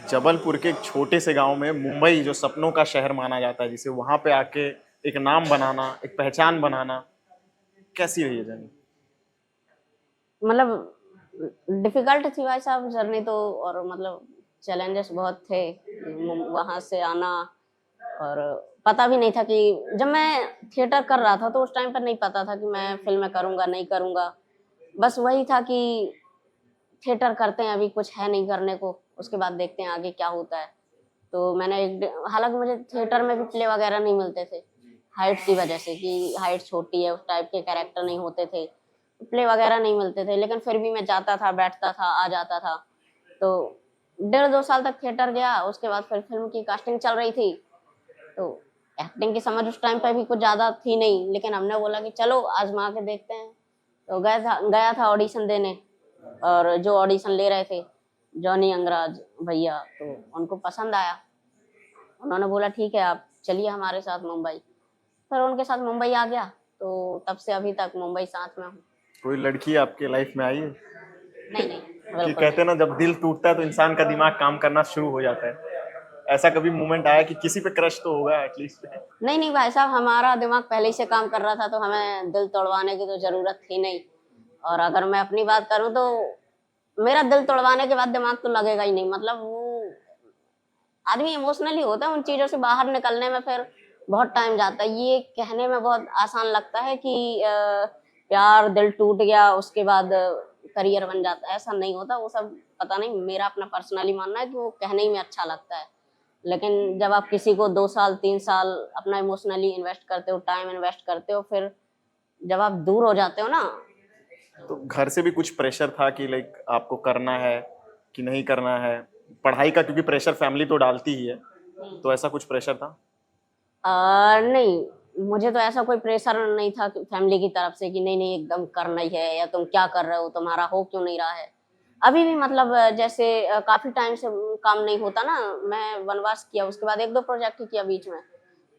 जबलपुर के एक छोटे से गांव में मुंबई जो सपनों का शहर माना जाता है, जिसे वहां पे आके एक नाम बनाना, एक पहचान बनाना, कैसी रही है जर्नी? मतलब डिफिकल्ट थी भाई साहब जर्नी तो। और मतलब चैलेंजेस बहुत थे वहां से आना। और पता भी नहीं था कि जब मैं थिएटर कर रहा था तो उस टाइम पर नहीं पता था कि मैं फिल्में करूंगा नहीं करूंगा। बस वही था कि थिएटर करते हैं, अभी कुछ है नहीं करने को, उसके बाद देखते हैं आगे क्या होता है। तो मैंने हालांकि मुझे थिएटर में भी प्ले वगैरह नहीं मिलते थे हाइट की वजह से, कि हाइट छोटी है, उस टाइप के कैरेक्टर नहीं होते थे, प्ले वगैरह नहीं मिलते थे। लेकिन फिर भी मैं जाता था, बैठता था, आ जाता था। तो 1.5-2 साल तक थिएटर गया। उसके बाद फिर फिल्म की कास्टिंग चल रही थी। तो एक्टिंग की समझ उस टाइम पे भी कुछ ज्यादा थी नहीं, लेकिन हमने बोला कि चलो आजमा के देखते हैं। तो गया था ऑडिशन देने। और जो ऑडिशन ले रहे थे जॉनी अंगराज भैया, तो उनको पसंद आया। उन्होंने बोला ठीक है आप चलिए हमारे साथ मुंबई। फिर उनके साथ मुंबई आ गया। तो तब से अभी तक मुंबई साथ में हूँ। कोई लड़की आपके लाइफ में आई है? नहीं नहीं, कि बिल्कुल कहते नहीं। हैं ना, जब दिल टूटता है तो इंसान का दिमाग काम करना शुरू हो जाता है। ऐसा कभी मोमेंट आया कि किसी पे क्रश तो होगा एटलीस्ट? नहीं नहीं भाई साहब, हमारा दिमाग पहले ही से काम कर रहा था, तो हमें दिल तोड़वाने की तो जरूरत थी नहीं। और अगर मैं अपनी बात करूं तो मेरा दिल तोड़वाने के बाद दिमाग तो लगेगा ही नहीं। मतलब वो आदमी इमोशनली होता है, उन चीजों से बाहर निकलने में फिर बहुत टाइम जाता है। ये कहने में बहुत आसान लगता है कि प्यार दिल टूट गया उसके बाद करियर बन जाता है, ऐसा नहीं होता वो सब। पता नहीं, मेरा अपना पर्सनली मानना है कि वो कहने ही में अच्छा लगता है। लेकिन जब आप किसी को 2 साल 3 साल अपना इमोशनली इन्वेस्ट करते हो, टाइम इन्वेस्ट करते हो, फिर जब आप दूर हो जाते हो ना। तो घर से भी कुछ प्रेशर था कि लाइक आपको करना है कि नहीं करना है? पढ़ाई का क्योंकि प्रेशर फैमिली तो डालती ही है, तो ऐसा कुछ प्रेशर था? नहीं, मुझे तो ऐसा कोई प्रेशर नहीं था फैमिली की तरफ से कि नहीं नहीं एकदम करना ही है, या तुम क्या कर रहे हो, तुम्हारा हो क्यों नहीं रहा है। अभी भी मतलब जैसे काफी टाइम से काम नहीं होता ना। मैं वनवास किया, उसके बाद 1-2 प्रोजेक्ट ही किया बीच में।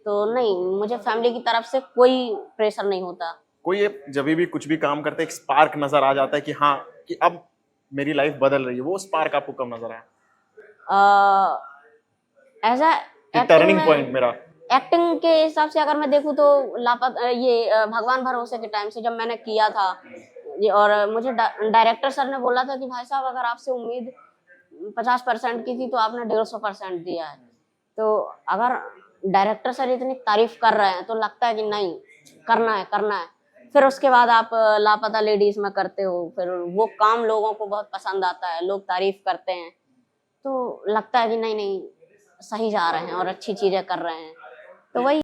तो नहीं, मुझे फैमिली की तरफ से कोई प्रेशर नहीं होता। कोई ये जब भी कुछ भी काम करते एक स्पार्क नजर आ जाता है कि हाँ, कि अब मेरी लाइफ बदल रही है, वो स्पार्क आपको कब नजर आया? एज अ कि एक्टिंग टर्निंग में, पॉइंट मेरा। एक्टिंग के हिसाब से अगर मैं देखूँ तो भगवान भरोसे के टाइम से जब मैंने किया था ये। और मुझे डायरेक्टर सर ने बोला था कि भाई साहब अगर आपसे उम्मीद 50% की थी तो आपने 150% दिया है। तो अगर डायरेक्टर सर इतनी तारीफ कर रहे हैं तो लगता है कि नहीं, करना है करना है। फिर उसके बाद आप लापता लेडीज में करते हो, फिर वो काम लोगों को बहुत पसंद आता है, लोग तारीफ करते हैं। तो लगता है कि नहीं नहीं, सही जा रहे हैं और अच्छी चीजें कर रहे हैं। तो वही